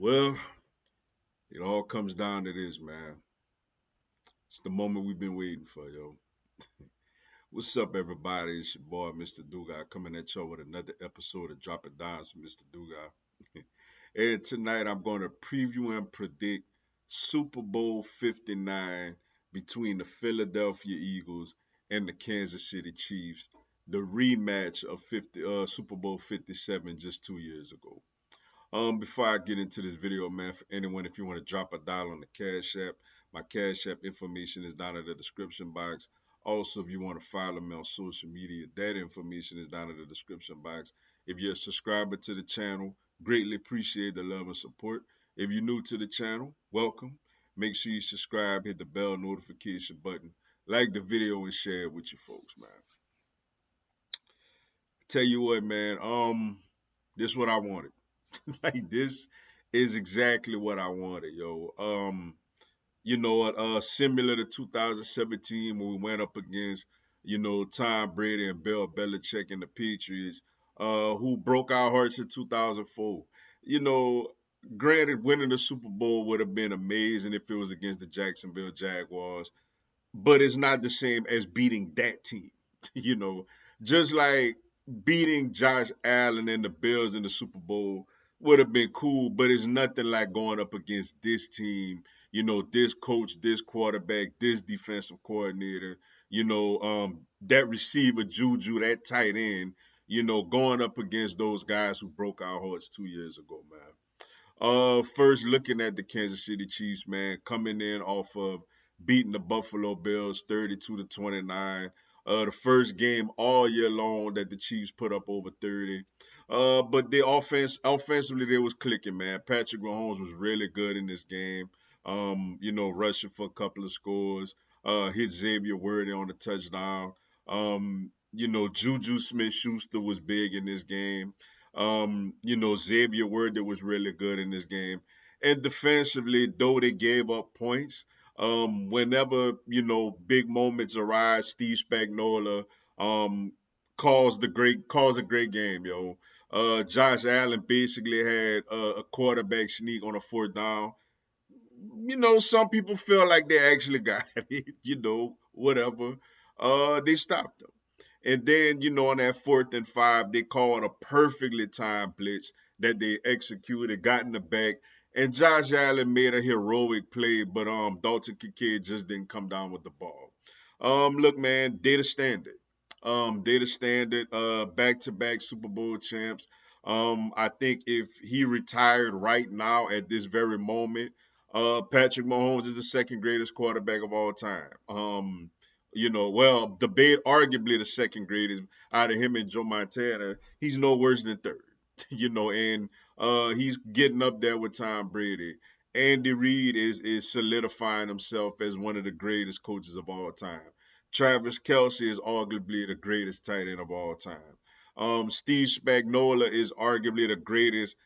Well, it all comes down to this, man. It's the moment we've been waiting for, yo. What's up, everybody? It's your boy, Mr. Duga, coming at y'all with another episode of Drop It Dimes with Mr. Duga. And tonight I'm going to preview and predict Super Bowl 59 between the Philadelphia Eagles and the Kansas City Chiefs, the rematch of Super Bowl 57 just 2 years ago. Before I get into this video, man, for anyone, if you want to drop a dollar on the Cash App, my Cash App information is down in the description box. Also, if you want to follow me on social media, that information is down in the description box. If you're a subscriber to the channel, greatly appreciate the love and support. If you're new to the channel, welcome. Make sure you subscribe, hit the bell notification button, like the video, and share it with your folks, man. Tell you what, man, this is what I wanted. Like this is exactly what I wanted, yo. Similar to 2017 when we went up against, Tom Brady and Bill Belichick and the Patriots, who broke our hearts in 2004. You know, granted, winning the Super Bowl would have been amazing if it was against the Jacksonville Jaguars, but it's not the same as beating that team. you know, just like beating Josh Allen and the Bills in the Super Bowl would have been cool, but it's nothing like going up against this team, this coach, this quarterback, this defensive coordinator, that receiver Juju, that tight end, going up against those guys who broke our hearts 2 years ago, man. First looking at the Kansas City Chiefs, man, coming in off of beating the Buffalo Bills 32-29. The first game all year long that the Chiefs put up over 30. But the offensively, they was clicking, man. Patrick Mahomes was really good in this game. Rushing for a couple of scores. Hit Xavier Worthy on the touchdown. Juju Smith-Schuster was big in this game. Xavier Worthy was really good in this game. And defensively, though they gave up points, whenever, big moments arise, Steve Spagnuolo calls a great game, yo. Josh Allen basically had a quarterback sneak on a fourth down. Some people feel like they actually got it, whatever. They stopped him. And then, on that 4th and 5, they called a perfectly timed blitz that they executed, got in the back. And Josh Allen made a heroic play, but Dalton Kincaid just didn't come down with the ball. Look, man, data standard. Data standard, back-to-back Super Bowl champs. I think if he retired right now at this very moment, Patrick Mahomes is the second greatest quarterback of all time. Debate arguably the second greatest out of him and Joe Montana. He's no worse than third, and he's getting up there with Tom Brady. Andy Reid is solidifying himself as one of the greatest coaches of all time. Travis Kelce is arguably the greatest tight end of all time. Steve Spagnuolo is arguably the greatest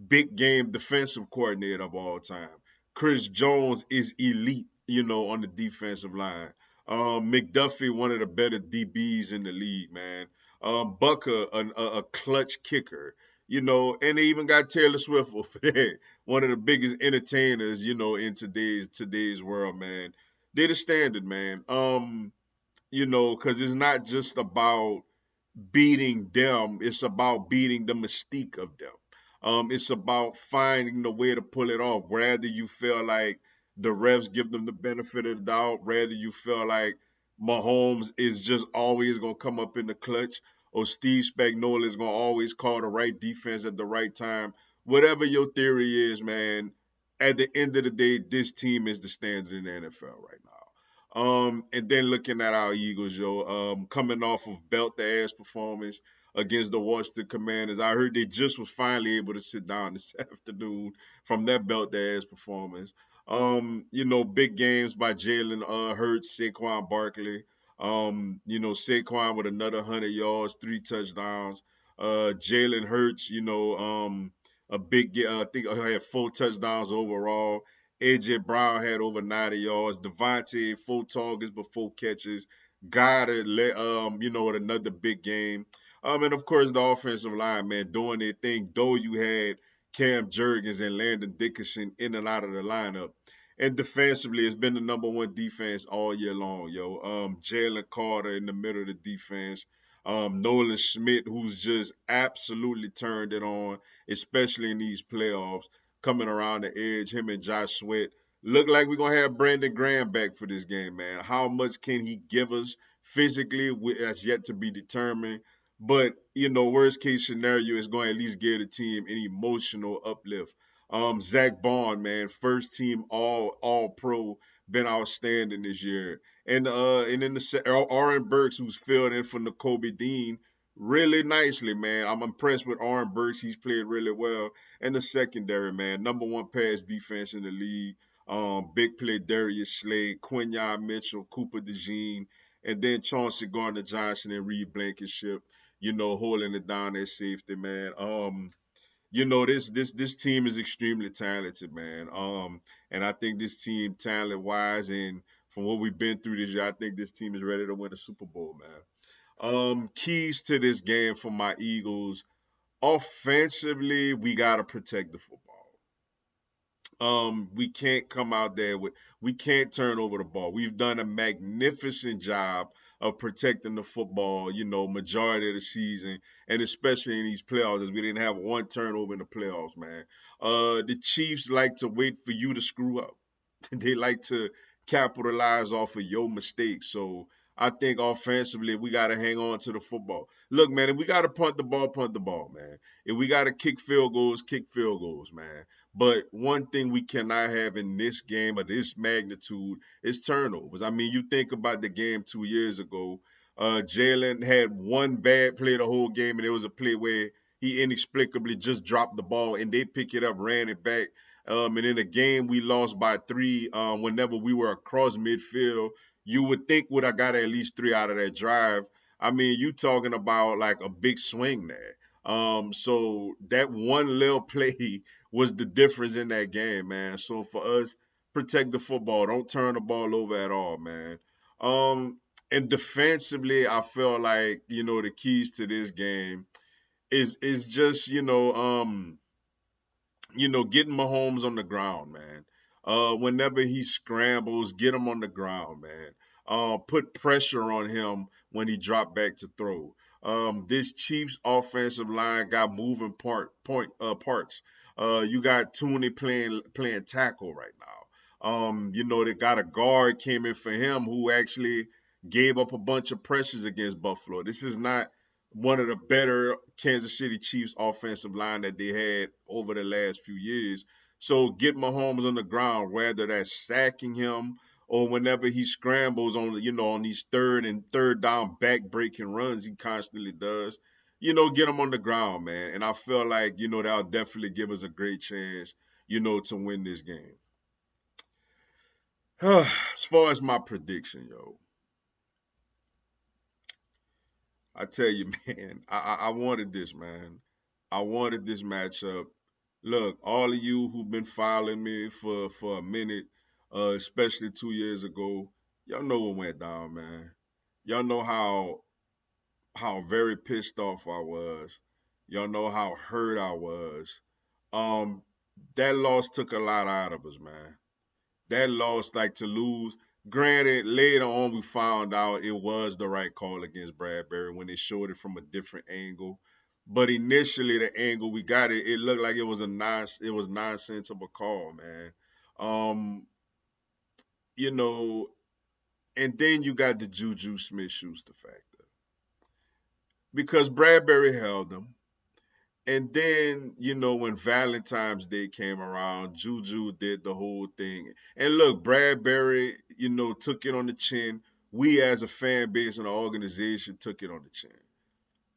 big game defensive coordinator of all time. Chris Jones is elite, on the defensive line. McDuffie, one of the better DBs in the league, man. Bucker, a clutch kicker, and they even got Taylor Swift for that. One of the biggest entertainers, in today's world, man. They're the standard, man. Because it's not just about beating them. It's about beating the mystique of them. It's about finding the way to pull it off. Whether you feel like the refs give them the benefit of the doubt, whether you feel like Mahomes is just always gonna come up in the clutch, or Steve Spagnuolo is gonna always call the right defense at the right time. Whatever your theory is, man, at the end of the day, this team is the standard in the NFL right now. And then looking at our Eagles, coming off of belt the ass performance against the Washington Commanders. I heard they just was finally able to sit down this afternoon from that belt the ass performance. Big games by Jalen Hurts, Saquon Barkley. Saquon with another 100 yards, 3 touchdowns. Jalen Hurts, a big, I think I had 4 touchdowns overall. AJ Brown had over 90 yards. Devontae, 4 targets but 4 catches. Goddard, with another big game. And of course the offensive line, man, doing their thing. Though you had Cam Jurgens and Landon Dickerson in and out of the lineup. And defensively, it's been the number one defense all year long, yo. Jalen Carter in the middle of the defense. Nolan Smith, who's just absolutely turned it on, especially in these playoffs, coming around the edge. Him and Josh Sweat. Look like we're going to have Brandon Graham back for this game, man. How much can he give us physically? That's yet to be determined. But worst case scenario is going to at least give the team an emotional uplift. Zach Bond, man, first team all pro, been outstanding this year. And then Aaron Burks, who's filled in for N'Kobe Dean, really nicely, man. I'm impressed with Aaron Burks. He's played really well. And the secondary, man, number one pass defense in the league. Big play Darius Slade, Quinyon Mitchell, Cooper DeJean, and then Chauncey Gardner Johnson and Reed Blankenship, holding it down at safety, man. This team is extremely talented, man. And I think this team, talent wise, and from what we've been through this year, I think this team is ready to win a Super Bowl, man. Keys to this game for my Eagles. Offensively, we gotta protect the football. We can't come out there with we can't turn over the ball. We've done a magnificent job of protecting the football, majority of the season, and especially in these playoffs, as we didn't have one turnover in the playoffs, man. The Chiefs like to wait for you to screw up. They like to capitalize off of your mistakes. So I think offensively we gotta hang on to the football. Look, man, if we gotta punt the ball, man. If we gotta kick field goals, man. But one thing we cannot have in this game of this magnitude is turnovers. I mean, you think about the game 2 years ago. Jalen had one bad play the whole game, and it was a play where he inexplicably just dropped the ball, and they pick it up, ran it back. And in a game we lost by three, whenever we were across midfield, you would think would I got at least three out of that drive. I mean, you talking about like a big swing there. So that one little play was the difference in that game, man. So for us, protect the football. Don't turn the ball over at all, man. And defensively, I feel like, the keys to this game is just, getting Mahomes on the ground, man. Whenever he scrambles, get him on the ground, man. Put pressure on him when he dropped back to throw. This Chiefs offensive line got moving parts. You got Tooney playing tackle right now. They got a guard came in for him who actually gave up a bunch of pressures against Buffalo. This is not one of the better Kansas City Chiefs offensive line that they had over the last few years. So get Mahomes on the ground, whether that's sacking him or whenever he scrambles on these third down back breaking runs he constantly does. Get him on the ground, man. And I feel like, that'll definitely give us a great chance, to win this game. As far as my prediction, yo, I tell you, man, I wanted this, man. I wanted this matchup. Look, all of you who've been following me for a minute, especially 2 years ago, y'all know what went down, man. Y'all know how very pissed off I was. Y'all know how hurt I was. Um, that loss took a lot out of us, man. That loss, like to lose. Granted, later on we found out it was the right call against Bradbury when they showed it from a different angle. But initially, the angle we got it looked like it was nonsense of a call, man. Um, you know, and then you got the Juju Smith-Schuster factor because Bradbury held him. And then, when Valentine's Day came around, Juju did the whole thing. And look, Bradbury, took it on the chin. We as a fan base and an organization took it on the chin.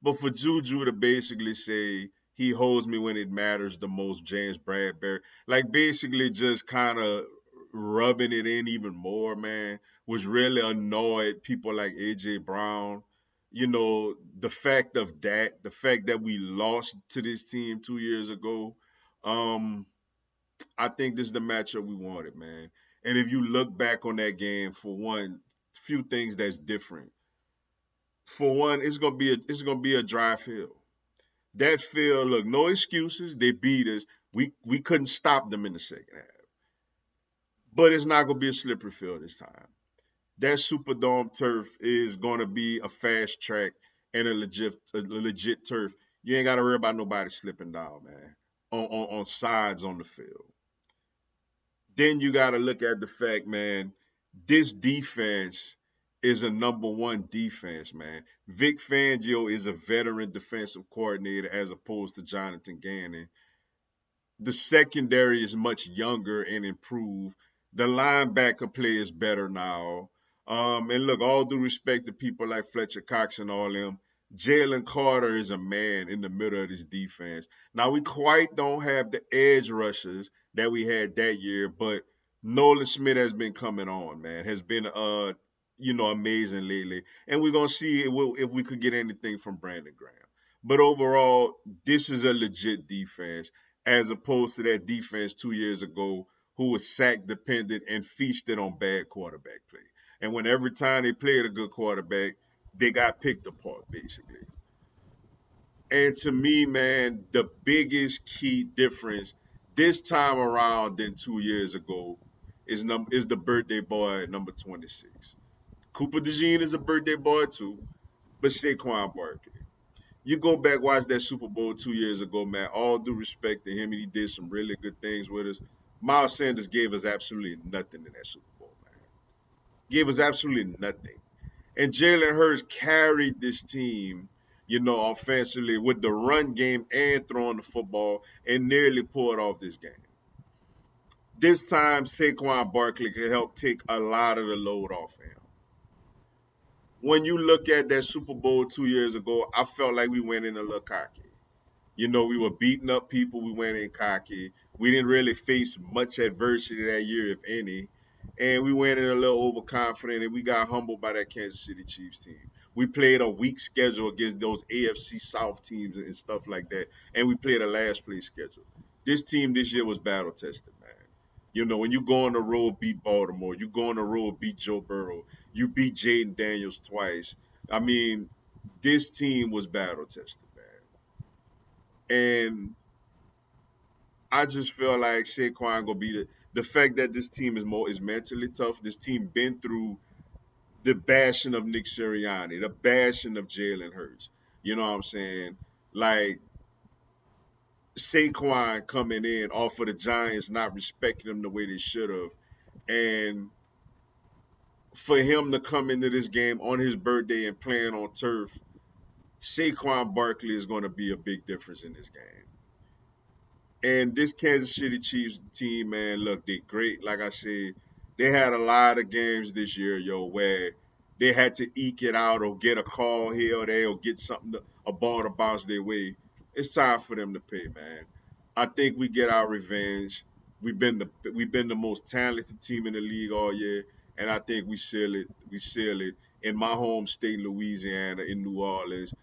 But for Juju to basically say he holds me when it matters the most, James Bradbury, like basically just kind of rubbing it in even more, man, was really annoyed people like AJ Brown. The fact that we lost to this team 2 years ago, um, I think this is the matchup we wanted, man. And if you look back on that game, for one, few things that's different. For one, it's gonna be a dry field. That field, look, no excuses. They beat us. We couldn't stop them in the second half. But it's not gonna be a slippery field this time. That Superdome turf is gonna be a fast track and a legit turf. You ain't gotta worry about nobody slipping down, man. On sides on the field. Then you gotta look at the fact, man, this defense is a number one defense, man. Vic Fangio is a veteran defensive coordinator as opposed to Jonathan Gannon. The secondary is much younger and improved. The linebacker play is better now. And look, all due respect to people like Fletcher Cox and all them, Jalen Carter is a man in the middle of this defense. Now we quite don't have the edge rushers that we had that year, but Nolan Smith has been coming on, man. Has been amazing lately, and we're gonna see if we could get anything from Brandon Graham. But overall, this is a legit defense as opposed to that defense 2 years ago who was sack dependent and feasted on bad quarterback play. And when every time they played a good quarterback, they got picked apart basically. And to me, man, the biggest key difference this time around than 2 years ago is the birthday boy at number 26. Cooper DeJean is a birthday boy too, but Saquon Barkley. You go back watch that Super Bowl 2 years ago, man. All due respect to him, and he did some really good things with us. Miles Sanders gave us absolutely nothing in that Super Bowl, man. Gave us absolutely nothing. And Jalen Hurts carried this team, offensively with the run game and throwing the football and nearly pulled off this game. This time, Saquon Barkley could help take a lot of the load off him. When you look at that Super Bowl 2 years ago, I felt like we went in a little cocky. We were beating up people. We went in cocky. We didn't really face much adversity that year, if any. And we went in a little overconfident and we got humbled by that Kansas City Chiefs team. We played a weak schedule against those AFC South teams and stuff like that. And we played a last place schedule. This team this year was battle tested, man. When you go on the road, beat Baltimore, you go on the road, beat Joe Burrow, you beat Jaden Daniels twice. I mean, this team was battle tested, man. And I just feel like Saquon gonna be the fact that this team is mentally tough. This team been through the bashing of Nick Sirianni, the bashing of Jalen Hurts. You know what I'm saying? Like Saquon coming in off of the Giants not respecting him the way they should have, and for him to come into this game on his birthday and playing on turf, Saquon Barkley is going to be a big difference in this game. And this Kansas City Chiefs team, man, look, they great. Like I said, they had a lot of games this year, where they had to eke it out or get a call here or there or get a ball to bounce their way. It's time for them to pay, man. I think we get our revenge. We've been the most talented team in the league all year, and I think we seal it. We seal it in my home state, Louisiana, in New Orleans.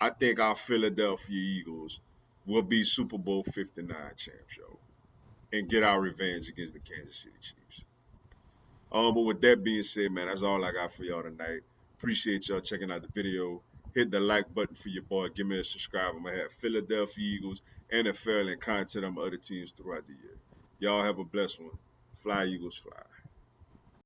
I think our Philadelphia Eagles will be Super Bowl 59 champs, and get our revenge against the Kansas City Chiefs. But with that being said, man, that's all I got for y'all tonight. Appreciate y'all checking out the video. Hit the like button for your boy. Give me a subscribe. I'm gonna have Philadelphia Eagles, NFL, and content on other teams throughout the year. Y'all have a blessed one. Fly Eagles, fly.